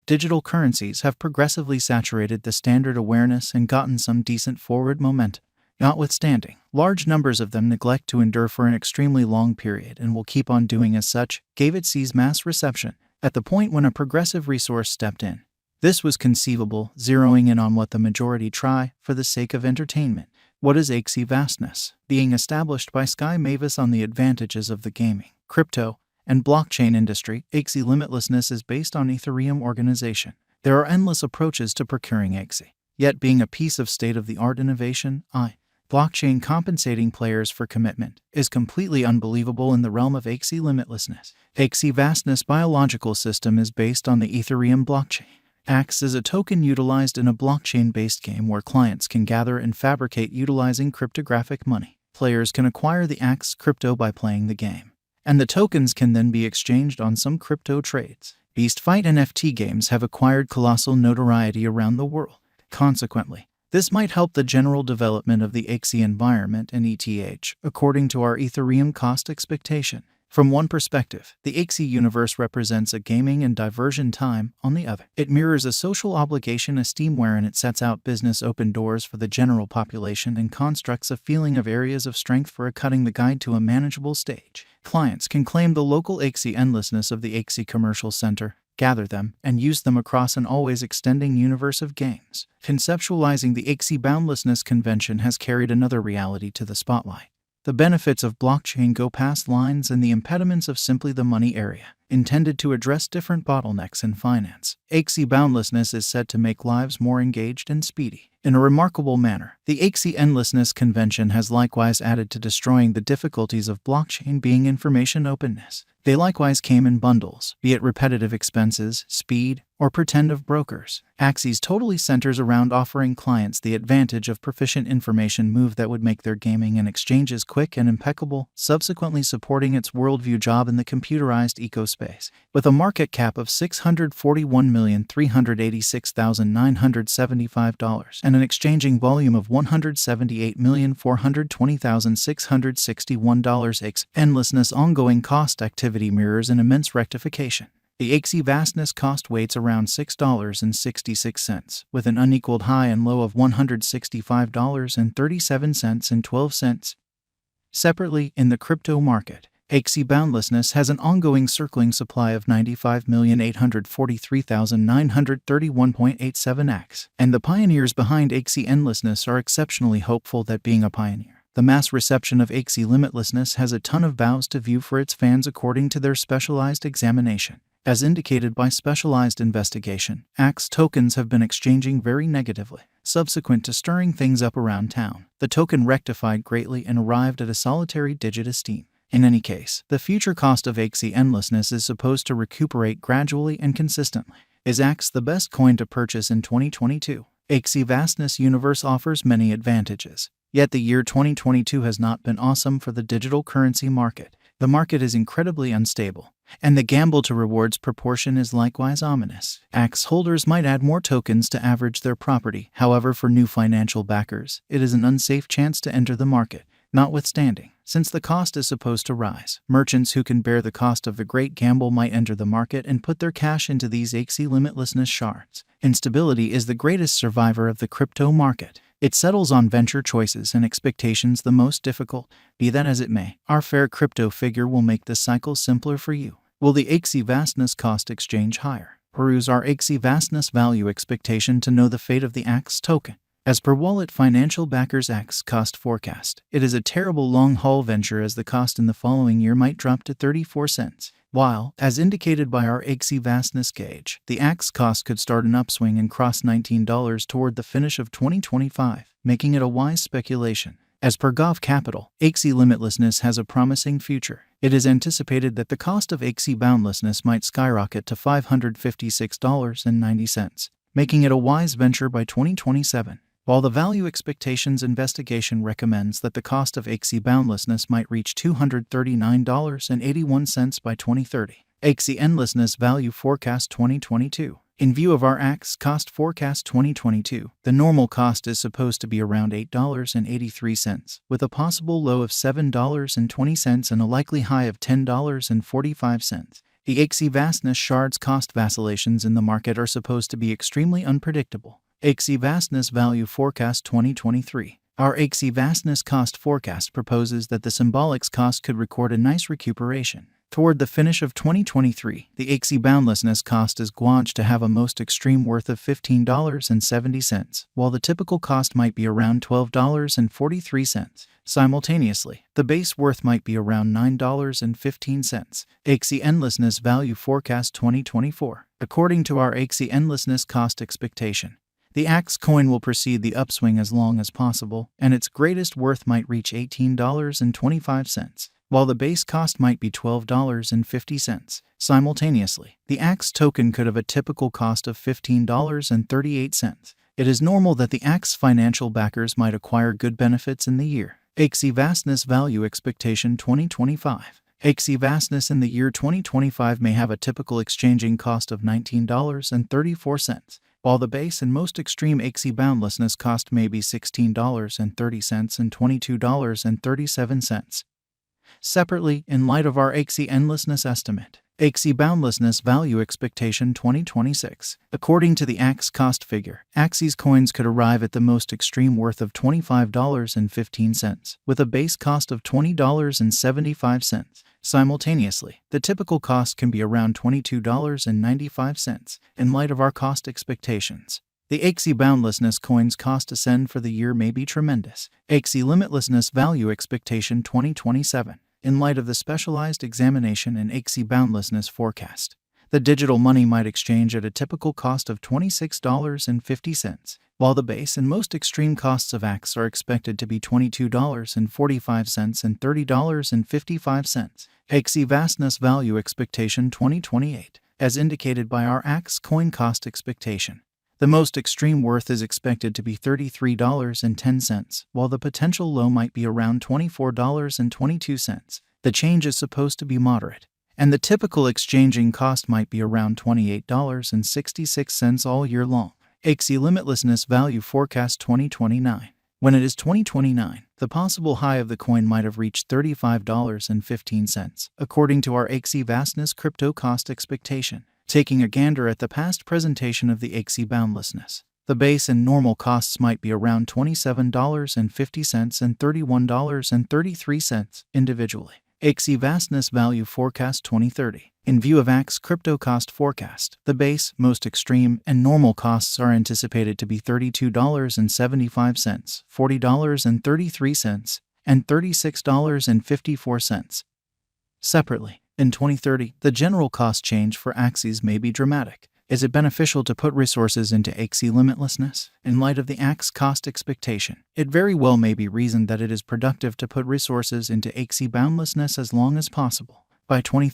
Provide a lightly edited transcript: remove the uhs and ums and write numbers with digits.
digital currencies have progressively saturated the standard awareness and gotten some decent forward momentum. Notwithstanding, large numbers of them neglect to endure for an extremely long period and will keep on doing as such, gave it C's mass reception at the point when a progressive resource stepped in. This was conceivable, zeroing in on what the majority try for the sake of entertainment. What is Axie vastness? Being established by Sky Mavis on the advantages of the gaming, crypto, and blockchain industry, Axie limitlessness is based on Ethereum organization. There are endless approaches to procuring Axie. Yet being a piece of state-of-the-art innovation, blockchain compensating players for commitment, is completely unbelievable in the realm of Axie limitlessness. Axie vastness biological system is based on the Ethereum blockchain. Axie is a token utilized in a blockchain-based game where clients can gather and fabricate utilizing cryptographic money. Players can acquire the Axie crypto by playing the game, and the tokens can then be exchanged on some crypto trades. Beast Fight NFT games have acquired colossal notoriety around the world. Consequently, this might help the general development of the Axie environment and ETH, according to our Ethereum cost expectation. From one perspective, the Axie universe represents a gaming and diversion time. On the other, it mirrors a social obligation esteem wherein it sets out business open doors for the general population and constructs a feeling of areas of strength for a cutting the guide to a manageable stage. Clients can claim the local Axie endlessness of the Axie commercial center, gather them, and use them across an always extending universe of games. Conceptualizing the Axie boundlessness convention has carried another reality to the spotlight. The benefits of blockchain go past lines and the impediments of simply the money area, intended to address different bottlenecks in finance. Axie boundlessness is said to make lives more engaged and speedy. In a remarkable manner, the Axie endlessness convention has likewise added to destroying the difficulties of blockchain being information openness. They likewise came in bundles, be it repetitive expenses, speed, or pretend of brokers. Axie totally centers around offering clients the advantage of proficient information move that would make their gaming and exchanges quick and impeccable, subsequently supporting its worldview job in the computerized ecospace. With a market cap of $641,386,975 and an exchanging volume of $178,420,661, Axie endlessness ongoing cost activity mirrors an immense rectification. The Axie vastness cost weights around $6.66, with an unequaled high and low of $165.37 and 12 cents. Separately, in the crypto market, Axie boundlessness has an ongoing circling supply of 95,843,931.87 Axie, and the pioneers behind Axie endlessness are exceptionally hopeful that being a pioneer, the mass reception of Axie limitlessness has a ton of bows to view for its fans according to their specialized examination. As indicated by specialized investigation, Axie tokens have been exchanging very negatively. Subsequent to stirring things up around town, the token rectified greatly and arrived at a solitary digit esteem. In any case, the future cost of Axie endlessness is supposed to recuperate gradually and consistently. Is Axie the best coin to purchase in 2022? Axie vastness universe offers many advantages. Yet the year 2022 has not been awesome for the digital currency market. The market is incredibly unstable, and the gamble to rewards proportion is likewise ominous. Axie holders might add more tokens to average their property. However, for new financial backers, it is an unsafe chance to enter the market. Notwithstanding, since the cost is supposed to rise, merchants who can bear the cost of the great gamble might enter the market and put their cash into these Axie limitlessness shards. Instability is the greatest survivor of the crypto market. It settles on venture choices and expectations the most difficult. Be that as it may, our fair crypto figure will make this cycle simpler for you. Will the Axie vastness cost exchange higher? Peruse our Axie vastness value expectation to know the fate of the Axie token. As per Wallet Financial Backers Axie cost forecast, it is a terrible long-haul venture as the cost in the following year might drop to 34 cents. While, as indicated by our Axie vastness gauge, the Axie cost could start an upswing and cross $19 toward the finish of 2025, making it a wise speculation. As per Gov Capital, Axie limitlessness has a promising future. It is anticipated that the cost of Axie boundlessness might skyrocket to $556.90, making it a wise venture by 2027. While the value expectations investigation recommends that the cost of Axie boundlessness might reach $239.81 by 2030. Axie endlessness value forecast 2022. In view of our Axie cost forecast 2022, the normal cost is supposed to be around $8.83, with a possible low of $7.20 and a likely high of $10.45. The Axie vastness shards cost vacillations in the market are supposed to be extremely unpredictable. Axie vastness value forecast 2023. Our Axie vastness cost forecast proposes that the symbolics cost could record a nice recuperation. Toward the finish of 2023, the Axie boundlessness cost is gauged to have a most extreme worth of $15.70, while the typical cost might be around $12.43. Simultaneously, the base worth might be around $9.15. Axie endlessness value forecast 2024. According to our Axie endlessness cost expectation, the Axe coin will proceed the upswing as long as possible, and its greatest worth might reach $18.25. While the base cost might be $12.50. Simultaneously, the Axe token could have a typical cost of $15.38. It is normal that the Axe financial backers might acquire good benefits in the year. Axie vastness value expectation 2025. Axie vastness in the year 2025 may have a typical exchanging cost of $19.34, while the base and most extreme Axie boundlessness cost may be $16.30 and $22.37. Separately, in light of our Axie endlessness estimate, Axie boundlessness value expectation 2026. According to the Axe cost figure, Axie's coins could arrive at the most extreme worth of $25.15, with a base cost of $20.75. Simultaneously, the typical cost can be around $22.95. In light of our cost expectations, the Axie boundlessness coins cost ascend for the year may be tremendous. Axie limitlessness value expectation 2027. In light of the specialized examination and Axie boundlessness forecast, the digital money might exchange at a typical cost of $26.50, while the base and most extreme costs of Axe are expected to be $22.45 and $30.55. Axie vastness value expectation 2028. As indicated by our Axe coin cost expectation, the most extreme worth is expected to be $33.10, while the potential low might be around $24.22. The change is supposed to be moderate, and the typical exchanging cost might be around $28.66 all year long. Axie limitlessness value forecast 2029. When it is 2029, the possible high of the coin might have reached $35.15, according to our Axie vastness crypto cost expectation. Taking a gander at the past presentation of the Axie boundlessness, the base and normal costs might be around $27.50 and $31.33 individually. Axie vastness value forecast 2030. In view of Axe crypto cost forecast, the base, most extreme, and normal costs are anticipated to be $32.75, $40.33, and $36.54. Separately, in 2030, the general cost change for Axies may be dramatic. Is it beneficial to put resources into Axie limitlessness? In light of the Axe cost expectation, it very well may be reasoned that it is productive to put resources into Axie boundlessness as long as possible. By 2030,